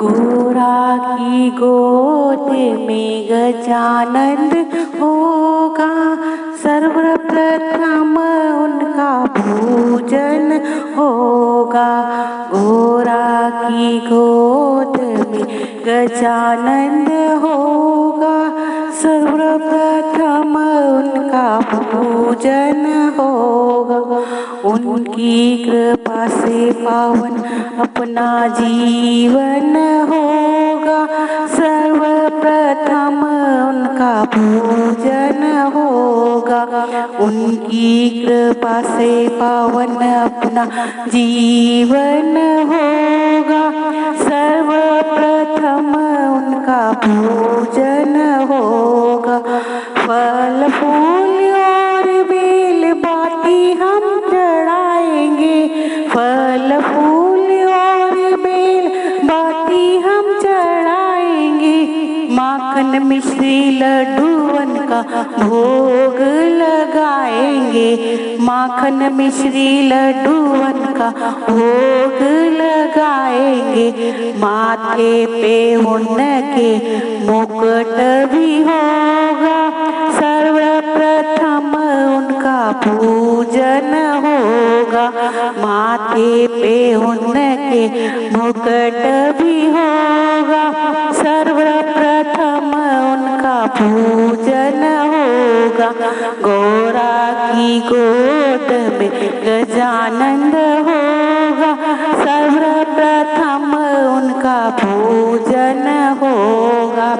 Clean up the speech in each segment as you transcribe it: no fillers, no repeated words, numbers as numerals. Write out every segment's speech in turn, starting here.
गोरा की गोद में गजानंद होगा, सर्वप्रथम उनका पूजन होगा। गोरा की गोद में गजानंद होगा, सर्वप्रथम उनका पूजन होगा। उनकी कृपा से पावन अपना जीवन होगा, सर्वप्रथम उनका पूजन होगा। उनकी कृपा से पावन अपना जीवन होगा, सर्वप्रथम उनका पूजन होगा। फल फूल और बेल बाती हम चढ़ाएंगे, फल फूल और बेल बाती हम चढ़ाएंगे। माखन मिश्री लड्डूअन का भोग लगाएंगे, माखन मिश्री लड्डूअन का भोग लगाएंगे। माथे पे उनके मुकुट भी होगा, सर्वप्रथम उनका पूजन होगा। माथे पे उनके मुकुट भी होगा, सर्वप्रथम उनका पूजन होगा। गोरा की गोद में गजानंद होगा, सर्वप्रथम उनका पूजन होगा।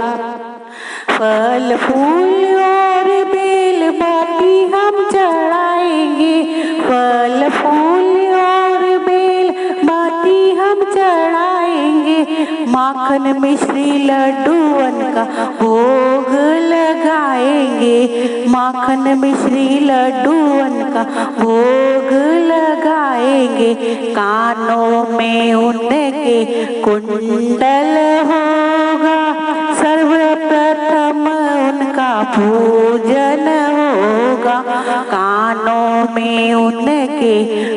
फल फूल और बेल बाती हम चढ़ाएंगे, फल फूल और बेल बाती हम चढ़ाएंगे। माखन मिश्री लड्डूअन का भोग लगाएंगे, माखन मिश्री लड्डूअन का भोग लगाएंगे। कानों में उनके कुंडल होगा, सर्वप्रथम उनका पूजन होगा। कानों में उनके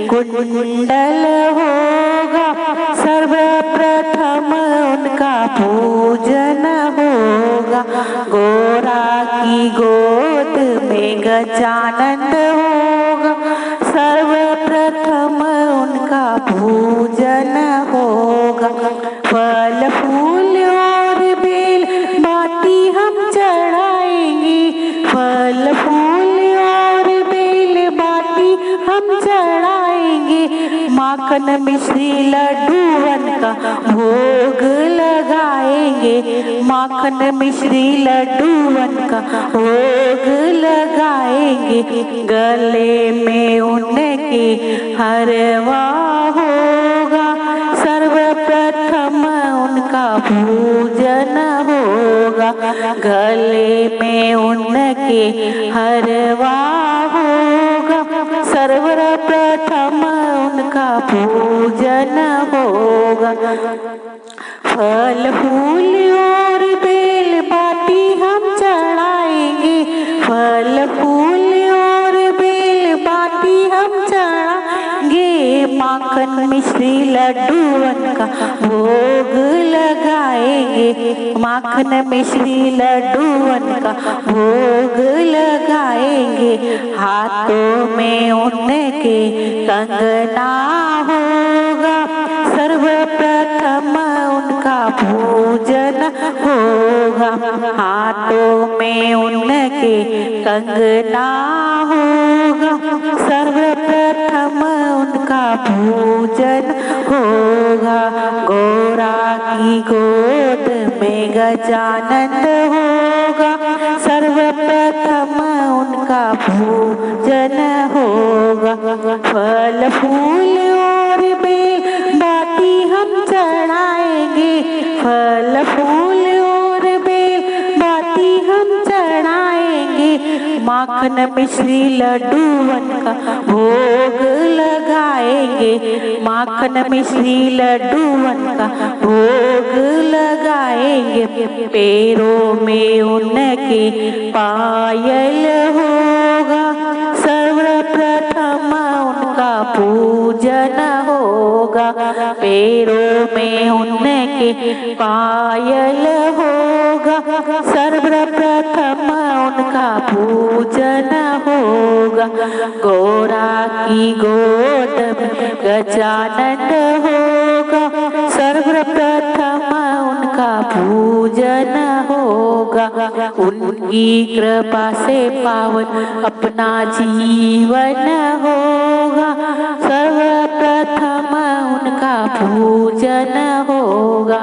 कुंडल होगा, सर्वप्रथम उनका पूजन होगा। गोरा की गोद में गजानंद होगा, सर्वप्रथम उनका पूजन होगा। फल फूल और बेल बाती हम चढ़ाएंगे, फल फूल और बेल बाती हम चढ़ाएंगे। माखन मिश्री लड्डूअन का भोग लगाएंगे, माखन मिश्री लड्डूअन का भोग लगाएंगे। गले में उनके हरवा होगा, सर्वप्रथम उनका पूजन होगा। गले में उनके हरवा होगा, सर्वप्रथम उनका पूजन होगा। फल फूल और बेल बाती हम चढ़ाएंगे, फल फूल और बेल बाती हम चढ़ाएंगे। माखन मिश्री लड्डूअन का भोग लगाएंगे, माखन मिश्री लड्डूअन का भोग लगाएंगे। हाथों में उनके कंगना होगा, सर्वप्रथम उनका पूजन होगा। हाथों में उनके कंगना होगा, सर्वप्रथम उनका पूजन होगा। गोरा की गोद में गजानंद होगा, सर्वप्रथम उनका पूजन होगा। फल फूल और बेल बाती हम चढ़ाएंगे, फल फूल और बेल बाती हम चढ़ाएंगे। माखन मिश्री लड्डूअन का भोग लगाएंगे, माखन मिश्री लड्डूअन का भोग लगाएंगे। पैरों में उनके पायल होगा, सर्वप्रथम उनका पूजन होगा। पैरों में उनके पायल होगा, सर्वप्रथम उनका पूजन होगा। गौरा की गोद में गजानन होगा, सर्वप्रथम उनका पूजन होगा। उनकी कृपा से पावन अपना जीवन होगा, सर्वप्रथम उनका पूजन होगा।